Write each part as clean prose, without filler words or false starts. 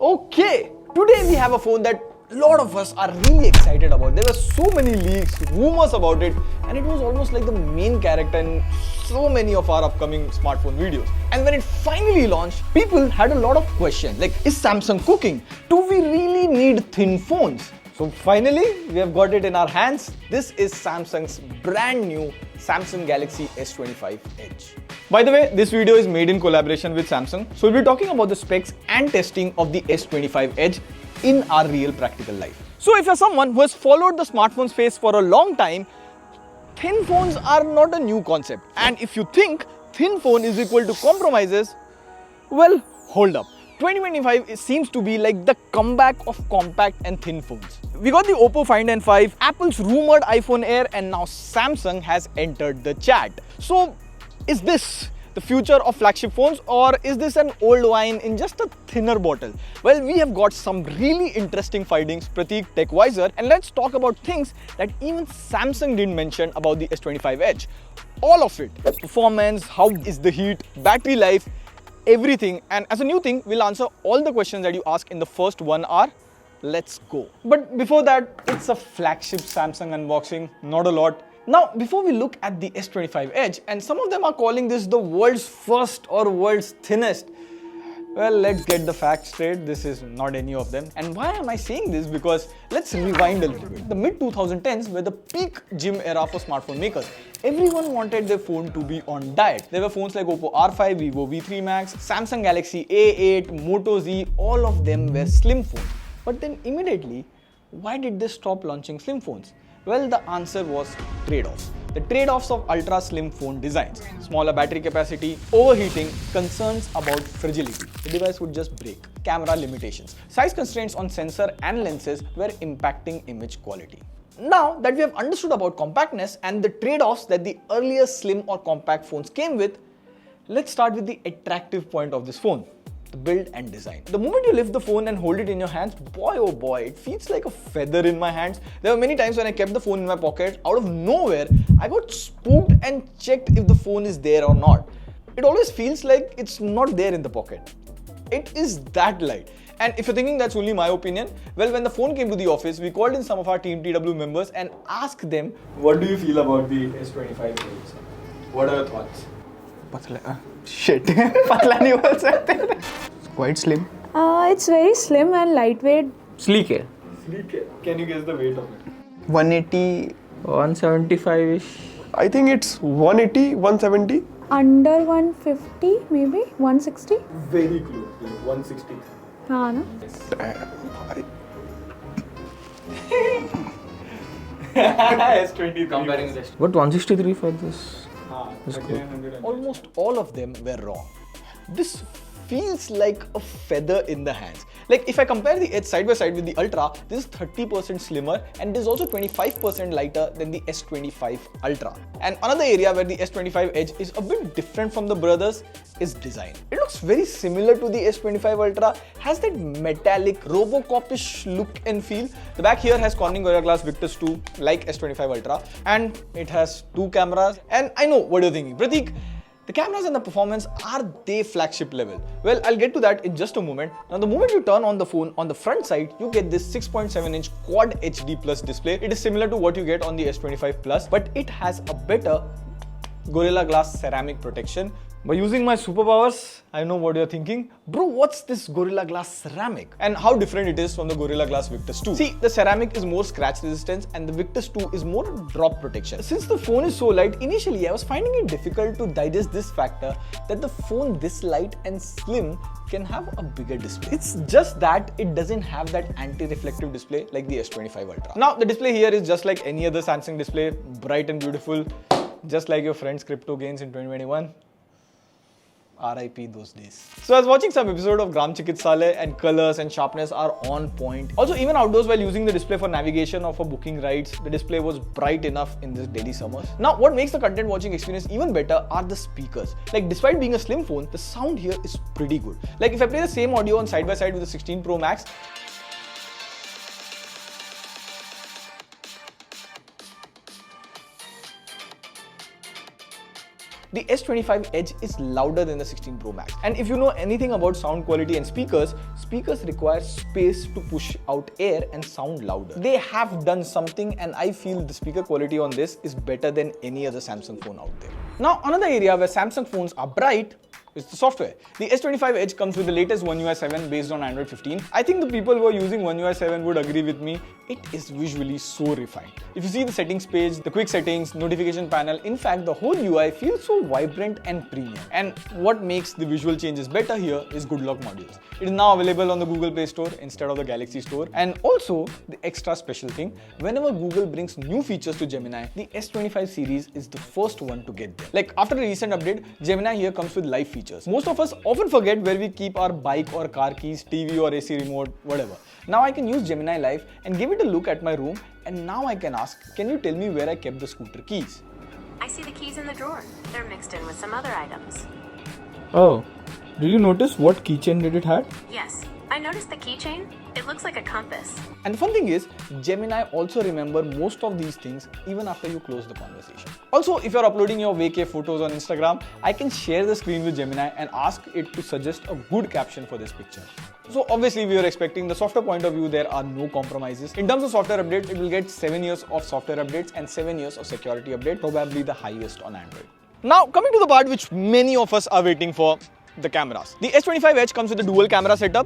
Okay, today we have a phone that a lot of us are really excited about. There were so many leaks, rumors about it, and it was almost like the main character in so many of our upcoming smartphone videos. And when it finally launched, people had a lot of questions like, is Samsung cooking? Do we really need thin phones? So finally, we have got it in our hands. This is Samsung's brand new Samsung Galaxy S25 Edge. By the way, this video is made in collaboration with Samsung. So we'll be talking about the specs and testing of the S25 Edge in our real practical life. So if you're someone who has followed the smartphone space for a long time, thin phones are not a new concept. And if you think thin phone is equal to compromises, well, hold up. 2025 seems to be like the comeback of compact and thin phones. We got the Oppo Find N5, Apple's rumored iPhone Air, and now Samsung has entered the chat. So, is this the future of flagship phones, or is this an old wine in just a thinner bottle? Well, we have got some really interesting findings, Pratik, TechWiser, and let's talk about things that even Samsung didn't mention about the S25 Edge. All of it. Performance, how is the heat, battery life, everything. And as a new thing, we'll answer all the questions that you ask in the first 1 hour. Let's go. But before that, it's a flagship Samsung unboxing, not a lot. Now, before we look at the S25 Edge, and some of them are calling this the world's first or world's thinnest, well, let's get the facts straight. This is not any of them. And why am I saying this? Because let's rewind a little bit. The mid-2010s were the peak gym era for smartphone makers. Everyone wanted their phone to be on diet. There were phones like Oppo R5, Vivo V3 Max, Samsung Galaxy A8, Moto Z, all of them were slim phones. But then immediately, why did they stop launching slim phones? Well, the answer was trade-offs. The trade-offs of ultra-slim phone designs. Smaller battery capacity, overheating, concerns about fragility. The device would just break. Camera limitations. Size constraints on sensor and lenses were impacting image quality. Now that we have understood about compactness and the trade-offs that the earlier slim or compact phones came with, let's start with the attractive point of this phone. The build and design. The moment you lift the phone and hold it in your hands, boy oh boy, it feels like a feather in my hands. There were many times when I kept the phone in my pocket, out of nowhere, I got spooked and checked if the phone is there or not. It always feels like it's not there in the pocket. It is that light. And if you're thinking that's only my opinion, well, when the phone came to the office, we called in some of our Team TW members and asked them, what do you feel about the S25 Edge? What are your thoughts? Shit. पतला नहीं बोल सकते. Quite slim. It's very slim and lightweight. Sleek है. Can you guess the weight of it? 180. 175-ish. I think it's 180, 170. Under 150, maybe 160. Very close, like 160. हाँ ना? S23. Comparing this. What 163 for this? Almost all of them were wrong. This feels like a feather in the hands. Like if I compare the Edge side by side with the Ultra, this is 30% slimmer and it is also 25% lighter than the S25 Ultra. And another area where the S25 Edge is a bit different from the brothers is design. It looks very similar to the S25 Ultra, has that metallic Robocop-ish look and feel. The back here has Corning Gorilla Glass Victus 2 like S25 Ultra, and it has 2 cameras. And I know what you're thinking, Pratik, the cameras and the performance, are they flagship level? Well, I'll get to that in just a moment. Now, the moment you turn on the phone, on the front side, you get this 6.7-inch Quad HD Plus display. It is similar to what you get on the S25 Plus, but it has a better Gorilla Glass ceramic protection. By using my superpowers, I know what you're thinking. Bro, what's this Gorilla Glass ceramic? And how different it is from the Gorilla Glass Victus 2. See, the ceramic is more scratch resistance and the Victus 2 is more drop protection. Since the phone is so light, initially I was finding it difficult to digest this factor that the phone this light and slim can have a bigger display. It's just that it doesn't have that anti-reflective display like the S25 Ultra. Now, the display here is just like any other Samsung display, bright and beautiful, just like your friend's crypto gains in 2021. RIP those days. So I was watching some episode of Gram Chikitsale and colors and sharpness are on point. Also, even outdoors while using the display for navigation or for booking rides, the display was bright enough in this Delhi summers. Now, what makes the content watching experience even better are the speakers. Like, despite being a slim phone, the sound here is pretty good. Like, if I play the same audio on side by side with the 16 Pro Max, The S25 Edge is louder than the 16 Pro Max. And if you know anything about sound quality and speakers require space to push out air and sound louder. They have done something, and I feel the speaker quality on this is better than any other Samsung phone out there. Now, another area where Samsung phones are bright is the software. The S25 Edge comes with the latest One UI 7 based on Android 15. I think the people who are using One UI 7 would agree with me. It is visually so refined. If you see the settings page, the quick settings, notification panel, in fact the whole UI feels so vibrant and premium. And what makes the visual changes better here is Good Lock modules. It is now available on the Google Play Store instead of the Galaxy Store. And also, the extra special thing, whenever Google brings new features to Gemini, the S25 series is the first one to get there. Like after a recent update, Gemini here comes with live features. Most of us often forget where we keep our bike or car keys, TV or AC remote, whatever. Now I can use Gemini Live and give it a look at my room, and now I can ask, can you tell me where I kept the scooter keys? I see the keys in the drawer. They're mixed in with some other items. Oh, did you notice what keychain did it had? Yes, I noticed the keychain. It looks like a compass. And the fun thing is, Gemini also remember most of these things even after you close the conversation. Also, if you're uploading your vacay photos on Instagram, I can share the screen with Gemini and ask it to suggest a good caption for this picture. So obviously we are expecting the software point of view, there are no compromises. In terms of software updates, it will get 7 years of software updates and 7 years of security update, probably the highest on Android. Now coming to the part which many of us are waiting for, the cameras. The S25 Edge comes with a dual camera setup.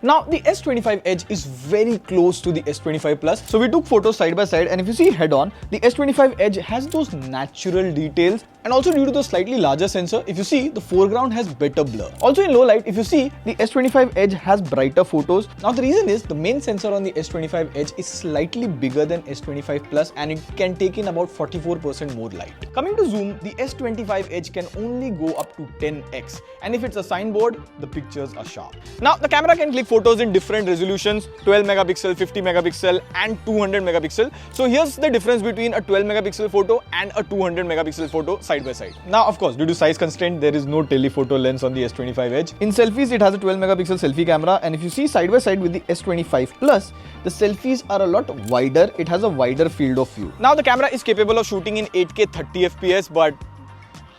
Now the S25 Edge is very close to the S25 Plus. So we took photos side by side, and if you see head on, the S25 Edge has those natural details, and also due to the slightly larger sensor, if you see, the foreground has better blur. Also in low light, if you see, the S25 Edge has brighter photos. Now the reason is the main sensor on the S25 Edge is slightly bigger than S25 Plus, and it can take in about 44% more light. Coming to zoom, the S25 Edge can only go up to 10x, and if it's a signboard, the pictures are sharp. Now the camera can click photos in different resolutions, 12 megapixel, 50 megapixel and 200 megapixel. So here's the difference between a 12 megapixel photo and a 200 megapixel photo side by side. Now of course, due to size constraint, there is no telephoto lens on the S25 Edge. In selfies, it has a 12 megapixel selfie camera, and if you see side by side with the S25 Plus, the selfies are a lot wider. It has a wider field of view. Now the camera is capable of shooting in 8K 30 FPS, but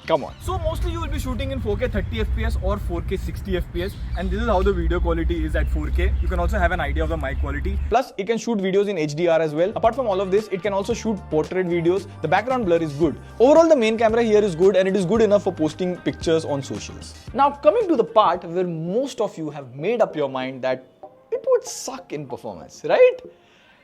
come on. So mostly you will be shooting in 4K 30 FPS or 4K 60 FPS, and this is how the video quality is at 4K. You can also have an idea of the mic quality. Plus, it can shoot videos in HDR as well. Apart from all of this, it can also shoot portrait videos. The background blur is good. Overall, the main camera here is good, and it is good enough for posting pictures on socials. Now, coming to the part where most of you have made up your mind that it would suck in performance, right?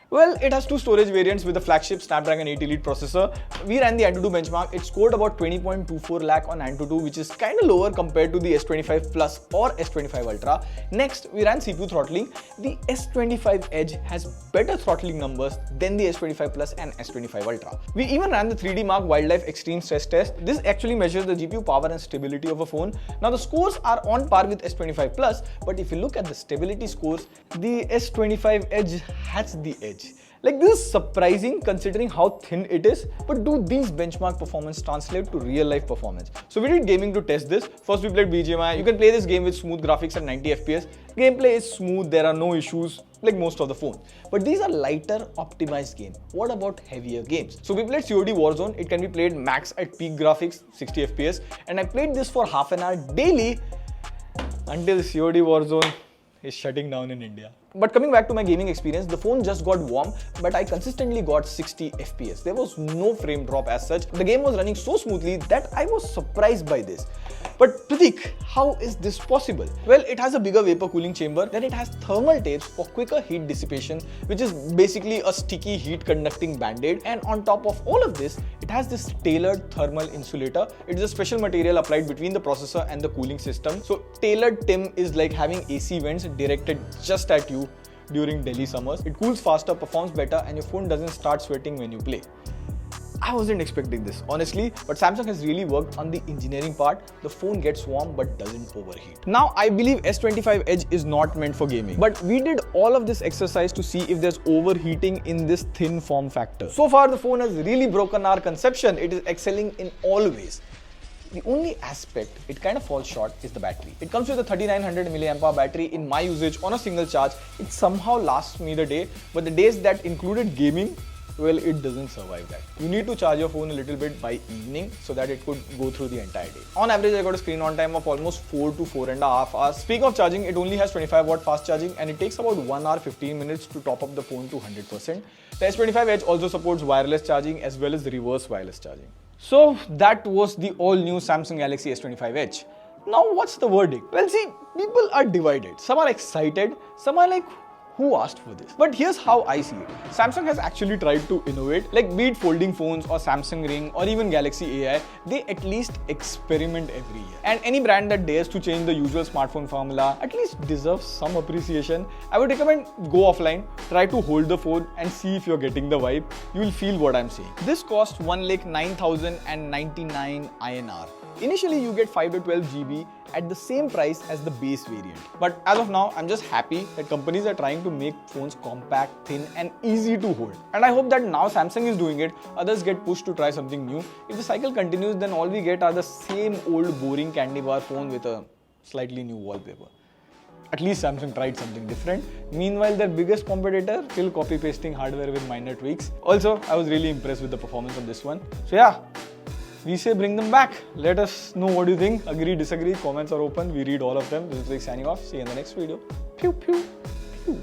Well, it has two storage variants with the flagship Snapdragon 8 Elite processor. We ran the Antutu benchmark. It scored about 20.24 lakh on Antutu, which is kind of lower compared to the S25 Plus or S25 Ultra. Next, we ran CPU throttling. The S25 Edge has better throttling numbers than the S25 Plus and S25 Ultra. We even ran the 3D Mark Wildlife Extreme Stress Test. This actually measures the GPU power and stability of a phone. Now, the scores are on par with S25 Plus, but if you look at the stability scores, the S25 Edge has the edge. Like, this is surprising considering how thin it is, but do these benchmark performance translate to real life performance? So we did gaming to test this. First we played BGMI. You can play this game with smooth graphics at 90 FPS. Gameplay is smooth, there are no issues like most of the phone. But these are lighter optimized games. What about heavier games? So we played COD Warzone. It can be played max at peak graphics, 60 FPS. And I played this for half an hour daily until COD Warzone is shutting down in India. But coming back to my gaming experience, the phone just got warm, but I consistently got 60 FPS. There was no frame drop as such. The game was running so smoothly that I was surprised by this. But Pratik, how is this possible? Well, it has a bigger vapor cooling chamber, then it has thermal tapes for quicker heat dissipation, which is basically a sticky heat conducting band-aid. And on top of all of this, it has this tailored thermal insulator. It is a special material applied between the processor and the cooling system. So tailored TIM is like having AC vents directed just at you during Delhi summers. It cools faster, performs better, and your phone doesn't start sweating when you play. I wasn't expecting this, honestly, but Samsung has really worked on the engineering part. The phone gets warm but doesn't overheat. Now, I believe S25 Edge is not meant for gaming, but we did all of this exercise to see if there's overheating in this thin form factor. So far, the phone has really broken our conception. It is excelling in all ways. The only aspect it kind of falls short is the battery. It comes with a 3900 mAh battery. In my usage on a single charge, it somehow lasts me the day, but the days that included gaming, well, it doesn't survive that. You need to charge your phone a little bit by evening so that it could go through the entire day. On average, I got a screen on time of almost 4 to 4.5 hours. Speaking of charging, it only has 25 watt fast charging and it takes about 1 hour 15 minutes to top up the phone to 100%. The S25 Edge also supports wireless charging as well as reverse wireless charging. So that was the all-new Samsung Galaxy S25 Edge. Now what's the verdict? Well, see, people are divided. Some are excited, some are like, who asked for this? But here's how I see it. Samsung has actually tried to innovate, like be it folding phones or Samsung Ring or even Galaxy AI, they at least experiment every year. And any brand that dares to change the usual smartphone formula at least deserves some appreciation. I would recommend go offline, try to hold the phone and see if you're getting the vibe. You will feel what I'm saying. This cost 1,09,099 INR. Initially, you get 5 to 12 GB at the same price as the base variant. But as of now, I'm just happy that companies are trying to make phones compact, thin and easy to hold. And I hope that now Samsung is doing it, others get pushed to try something new. If the cycle continues, then all we get are the same old boring candy bar phone with a slightly new wallpaper. At least Samsung tried something different. Meanwhile, their biggest competitor still copy-pasting hardware with minor tweaks. Also, I was really impressed with the performance on this one. So yeah, we say bring them back. Let us know what you think. Agree, disagree, comments are open. We read all of them. This is Rick signing off. See you in the next video. Pew, pew, pew.